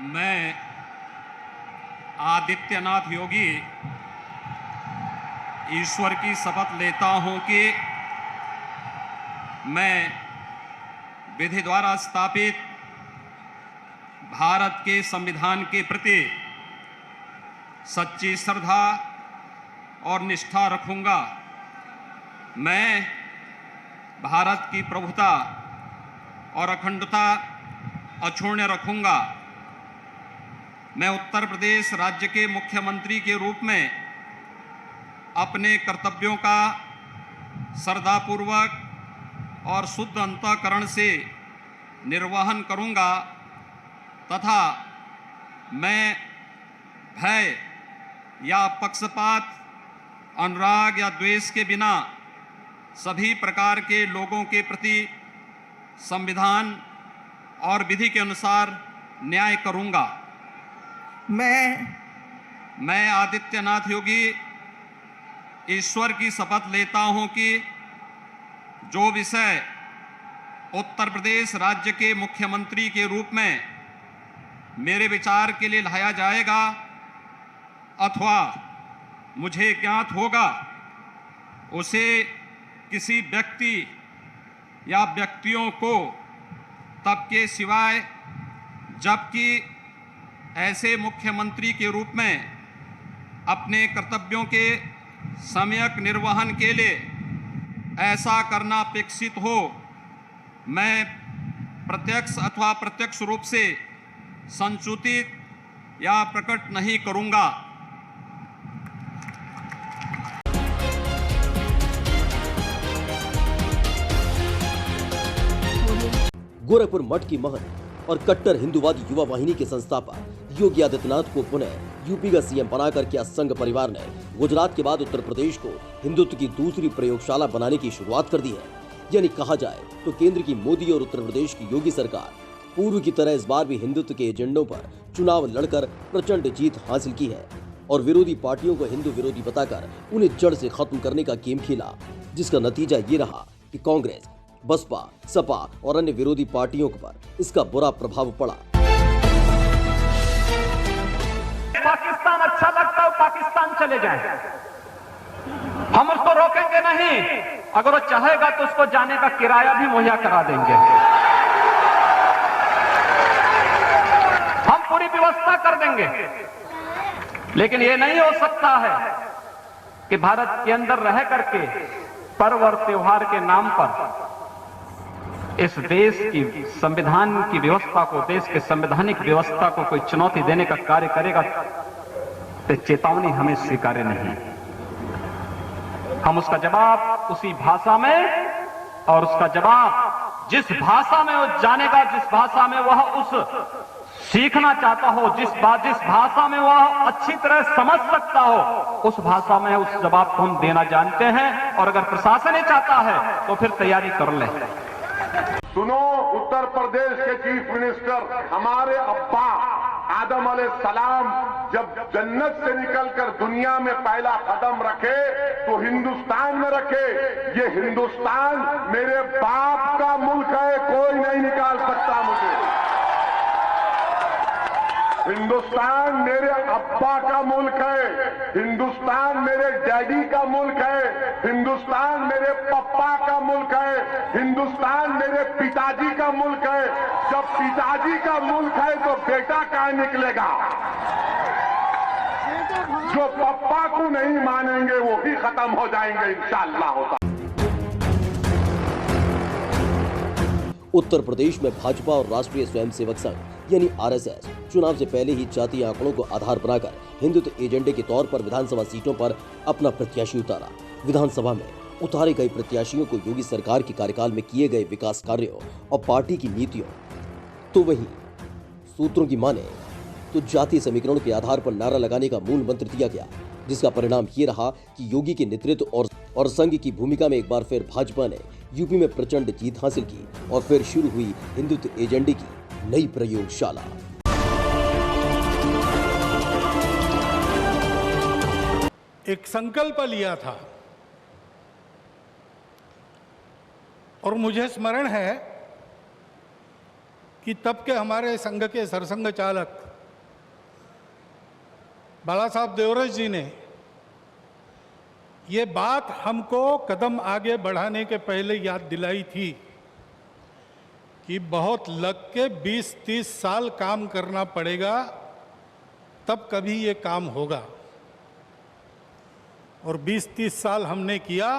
मैं आदित्यनाथ योगी ईश्वर की शपथ लेता हूं कि मैं विधि द्वारा स्थापित भारत के संविधान के प्रति सच्ची श्रद्धा और निष्ठा रखूंगा। मैं भारत की प्रभुता और अखंडता अक्षुण्ण रखूंगा। मैं उत्तर प्रदेश राज्य के मुख्यमंत्री के रूप में अपने कर्तव्यों का श्रद्धापूर्वक और शुद्ध अंतःकरण से निर्वहन करूंगा तथा मैं भय या पक्षपात, अनुराग या द्वेष के बिना सभी प्रकार के लोगों के प्रति संविधान और विधि के अनुसार न्याय करूंगा। मैं आदित्यनाथ योगी ईश्वर की शपथ लेता हूं कि जो विषय उत्तर प्रदेश राज्य के मुख्यमंत्री के रूप में मेरे विचार के लिए लाया जाएगा अथवा मुझे ज्ञात होगा, उसे किसी व्यक्ति या व्यक्तियों को तब के सिवाय जबकि ऐसे मुख्यमंत्री के रूप में अपने कर्तव्यों के सम्यक निर्वहन के लिए ऐसा करना अपेक्षित हो, मैं प्रत्यक्ष अथवा प्रत्यक्ष रूप से संसूचित या प्रकट नहीं करूंगा। गोरखपुर मठ की महंत और कट्टर हिंदूवादी युवा वाहिनी के संस्थापक योगी आदित्यनाथ को पुनः यूपी का सीएम बनाकर क्या संघ परिवार ने गुजरात के बाद उत्तर प्रदेश को हिंदुत्व की दूसरी प्रयोगशाला बनाने की शुरुआत कर दी है। यानी कहा जाए तो केंद्र की मोदी और उत्तर प्रदेश की योगी सरकार पूर्व की तरह इस बार भी हिंदुत्व के एजेंडों पर चुनाव लड़कर प्रचंड जीत हासिल की है और विरोधी पार्टियों को हिंदू विरोधी बताकर उन्हें जड़ से खत्म करने का गेम खेला, जिसका नतीजा ये रहा कि कांग्रेस, बसपा, सपा और अन्य विरोधी पार्टियों पर इसका बुरा प्रभाव पड़ा। पाकिस्तान अच्छा लगता है, पाकिस्तान चले जाए, हम उसको रोकेंगे नहीं। अगर वो चाहेगा तो उसको जाने का किराया भी मुहैया करा देंगे, हम पूरी व्यवस्था कर देंगे। लेकिन ये नहीं हो सकता है कि भारत के अंदर रह करके पर्व और त्योहार के नाम पर इस देश की संविधान की व्यवस्था को, देश के संवैधानिक व्यवस्था को कोई चुनौती देने का कार्य करेगा तो चेतावनी हमें स्वीकार्य नहीं। हम उसका जवाब उसी भाषा में, और उसका जवाब जिस भाषा में वो जानेगा, जिस भाषा में वह उस सीखना चाहता हो, जिस भाषा में वह अच्छी तरह समझ सकता हो, उस भाषा में उस जवाब को हम देना जानते हैं। और अगर प्रशासन ही चाहता है तो फिर तैयारी कर ले। सुनो, उत्तर प्रदेश के चीफ मिनिस्टर हमारे अब्बा आदम अलैहिस्सलाम जब जन्नत से निकलकर दुनिया में पहला कदम रखे तो हिंदुस्तान में रखे। ये हिंदुस्तान मेरे बाप का मुल्क है, कोई नहीं निकाल सकता मुझे। हिंदुस्तान मेरे अब्बा का मुल्क है, हिंदुस्तान मेरे डैडी का मुल्क है, हिंदुस्तान मेरे पप्पा का मुल्क है, हिंदुस्तान मेरे पिताजी का मुल्क है। जब पिताजी का मुल्क है तो बेटा कहाँ निकलेगा? जो पप्पा को नहीं मानेंगे वो भी खत्म हो जाएंगे इंशाअल्लाह होता। उत्तर प्रदेश में भाजपा और राष्ट्रीय स्वयंसेवक संघ यानी आरएसएस चुनाव से पहले ही जातीय आंकड़ों को आधार बनाकर हिंदुत्व एजेंडे के तौर पर विधानसभा सीटों पर अपना प्रत्याशी उतारा। विधानसभा में उतारे गए प्रत्याशियों को योगी सरकार के कार्यकाल में किए गए विकास कार्यों और पार्टी की नीतियों तो वही सूत्रों की माने तो जातीय समीकरण के आधार पर नारा लगाने का मूल मंत्र दिया गया, जिसका परिणाम ये रहा कि योगी के नेतृत्व और संघ की भूमिका में एक बार फिर भाजपा ने यूपी में प्रचंड जीत हासिल की और फिर शुरू हुई हिंदुत्व एजेंडे की नई प्रयोगशाला। एक संकल्प लिया था और मुझे स्मरण है कि तब के हमारे संघ के सरसंघ चालक बाला साहब देवरस जी ने ये बात हमको कदम आगे बढ़ाने के पहले याद दिलाई थी कि बहुत लग के 20-30 साल काम करना पड़ेगा, तब कभी ये काम होगा। और 20-30 साल हमने किया।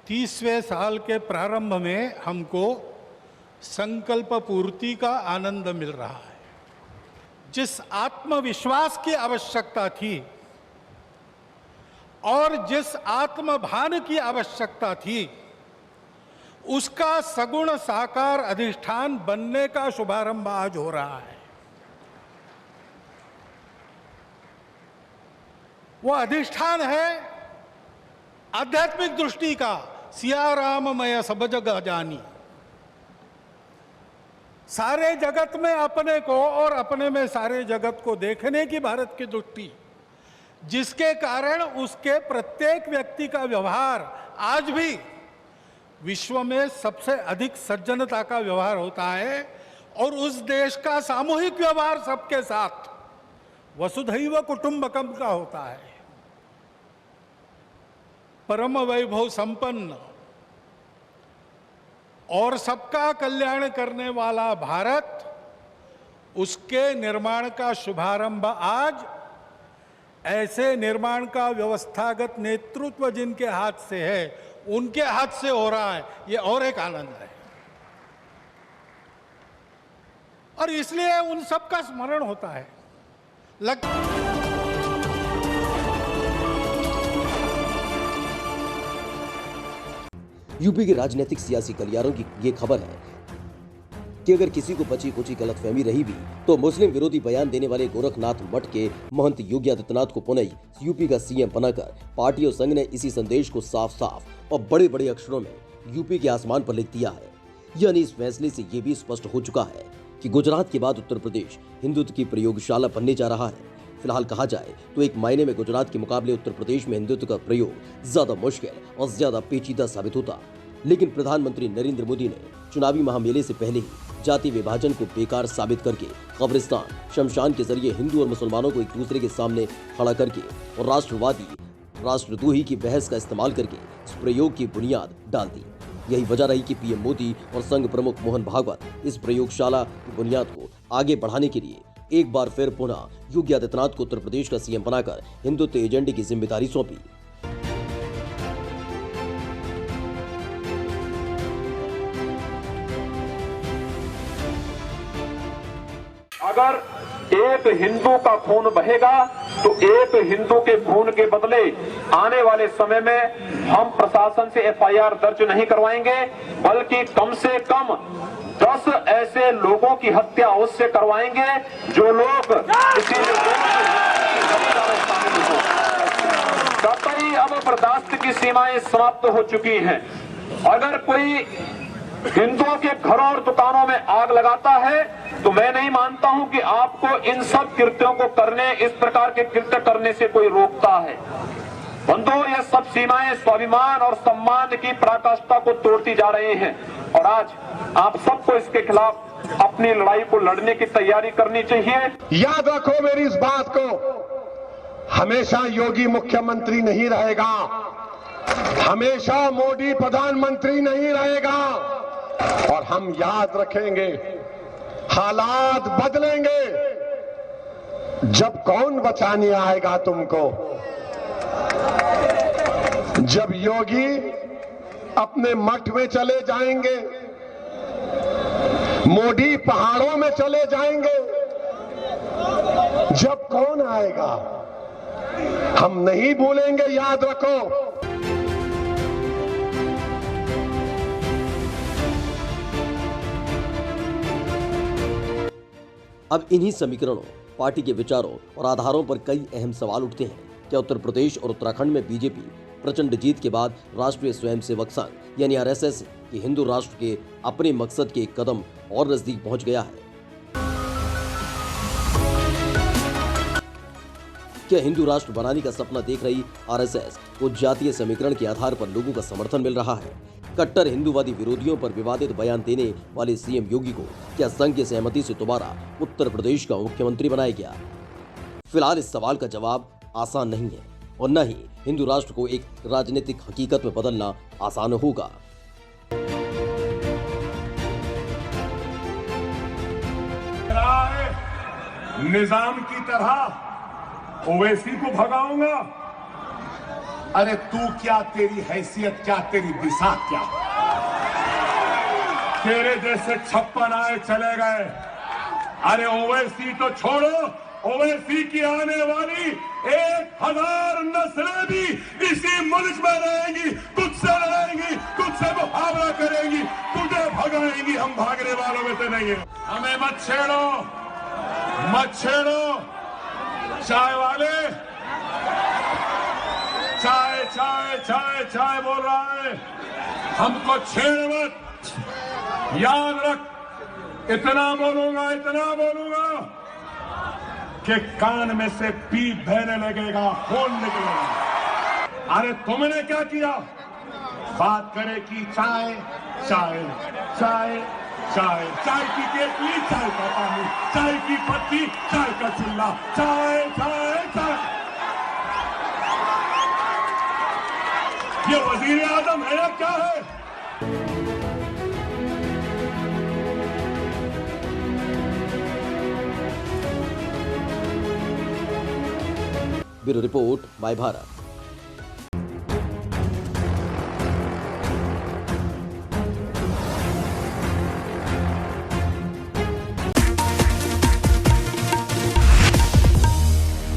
30वें साल के प्रारंभ में हमको संकल्प पूर्ति का आनंद मिल रहा है। जिस आत्मविश्वास की आवश्यकता थी और जिस आत्मभान की आवश्यकता थी, उसका सगुण साकार अधिष्ठान बनने का शुभारंभ आज हो रहा है। वो अधिष्ठान है आध्यात्मिक दृष्टि का, सिया राममय सब जग जानी। सारे जगत में अपने को और अपने में सारे जगत को देखने की भारत की दृष्टि, जिसके कारण उसके प्रत्येक व्यक्ति का व्यवहार आज भी विश्व में सबसे अधिक सज्जनता का व्यवहार होता है। और उस देश का सामूहिक व्यवहार सबके साथ वसुधैव कुटुंबकम का होता है। परम वैभव संपन्न और सबका कल्याण करने वाला भारत, उसके निर्माण का शुभारंभ आज ऐसे निर्माण का व्यवस्थागत नेतृत्व जिनके हाथ से है, उनके हाथ से हो रहा है। ये और एक आनंद है। और इसलिए उन सब का स्मरण होता है। यूपी के राजनीतिक सियासी गलियारों की ये खबर है कि अगर किसी को बची कुची गलतफहमी रही भी तो मुस्लिम विरोधी बयान देने वाले गोरखनाथ मठ के महंत योगी आदित्यनाथ को पुनः यूपी का सीएम बनाकर पार्टी और संघ ने इसी संदेश को साफ साफ और बड़े बड़े अक्षरों में यूपी के आसमान पर लिख दिया है। यानी इस फैसले से ये भी स्पष्ट हो चुका है कि गुजरात के बाद उत्तर प्रदेश हिंदुत्व की प्रयोगशाला बनने जा रहा है। फिलहाल कहा जाए तो एक मायने में गुजरात के मुकाबले उत्तर प्रदेश में हिंदुत्व का प्रयोग ज्यादा मुश्किल और ज्यादा पेचीदा साबित होता। लेकिन प्रधानमंत्री नरेंद्र मोदी ने चुनावी महामेले से पहले ही जाति विभाजन को बेकार साबित करके कब्रिस्तान शमशान के जरिए हिंदू और मुसलमानों को एक दूसरे के सामने खड़ा करके और राष्ट्रवादी राष्ट्रद्रोही की बहस का इस्तेमाल करके इस प्रयोग की बुनियाद डाल दी। यही वजह रही कि पीएम मोदी और संघ प्रमुख मोहन भागवत इस प्रयोगशाला की बुनियाद को आगे बढ़ाने के लिए एक बार फिर पुनः योगी आदित्यनाथ को उत्तर प्रदेश का सीएम बनाकर हिंदुत्व एजेंडे की जिम्मेदारी सौंपी। अगर एक हिंदू का खून बहेगा तो एक हिंदू के खून के बदले आने वाले समय में हम प्रशासन से एफआईआर दर्ज नहीं करवाएंगे, बल्कि कम से कम 10 ऐसे लोगों की हत्या उससे करवाएंगे जो लोग किसी कतई अब बर्दाश्त की सीमाएं समाप्त हो चुकी हैं। अगर कोई हिंदुओं के घरों और दुकानों में आग लगाता है तो मैं नहीं मानता हूं कि आपको इन सब कृत्यों को करने, इस प्रकार के कृत्य करने से कोई रोकता है। बंधुओं, ये सब सीमाएं स्वाभिमान और सम्मान की पराकाष्ठा को तोड़ती जा रही हैं और आज आप सबको इसके खिलाफ अपनी लड़ाई को लड़ने की तैयारी करनी चाहिए। याद रखो मेरी इस बात को, हमेशा योगी मुख्यमंत्री नहीं रहेगा, हमेशा मोदी प्रधानमंत्री नहीं रहेगा। और हम याद रखेंगे, हालात बदलेंगे। जब कौन बचाने आएगा तुमको? जब योगी अपने मठ में चले जाएंगे, मोदी पहाड़ों में चले जाएंगे, जब कौन आएगा? हम नहीं भूलेंगे, याद रखो। अब इन्हीं समीकरणों, पार्टी के विचारों और आधारों पर कई अहम सवाल उठते हैं। क्या उत्तर प्रदेश और उत्तराखंड में बीजेपी प्रचंड जीत के बाद राष्ट्रीय स्वयंसेवक संघ यानी आरएसएस की हिंदू राष्ट्र के अपने मकसद के एक कदम और नजदीक पहुंच गया है? क्या हिंदू राष्ट्र बनाने का सपना देख रही आरएसएस को जातीय समीकरण के आधार पर लोगों का समर्थन मिल रहा है? कट्टर हिंदूवादी विरोधियों पर विवादित बयान देने वाले सीएम योगी को क्या संघ की सहमति से दोबारा उत्तर प्रदेश का मुख्यमंत्री बनाया गया? फिलहाल इस सवाल का जवाब आसान नहीं है और न ही हिंदू राष्ट्र को एक राजनीतिक हकीकत में बदलना आसान होगा। निजाम की तरह ओवैसी को भगाऊंगा। अरे तू क्या, तेरी हैसियत क्या, तेरी दिशा क्या? तेरे जैसे 56 आए चले गए। अरे ओवैसी तो छोड़ो, ओवैसी की आने वाली 1000 नस्लें भी इसी मुल्क में रहेंगी, तुझसे लड़ेंगी, तुझसे मुकाबला करेंगी, तुझे भगाएंगी। हम भागने वालों में से नहीं है। हमें मत छेड़ो, मत छेड़ो। चाय वाले चाय चाय चाय चाय बोल रहा है, हमको छेड़ मत। याद रख, इतना बोलूंगा कि कान में से पीप बहने लगेगा, खून निकलेगा। अरे तुमने क्या किया? बात करे कि चाय चाय चाय चाय, चाय की केतली, चाय का पानी, चाय की पत्ती, चाय का चूल्हा, चाय चाय चाय। ये वजीर आजम है या क्या है? Bureau report, my Bharat.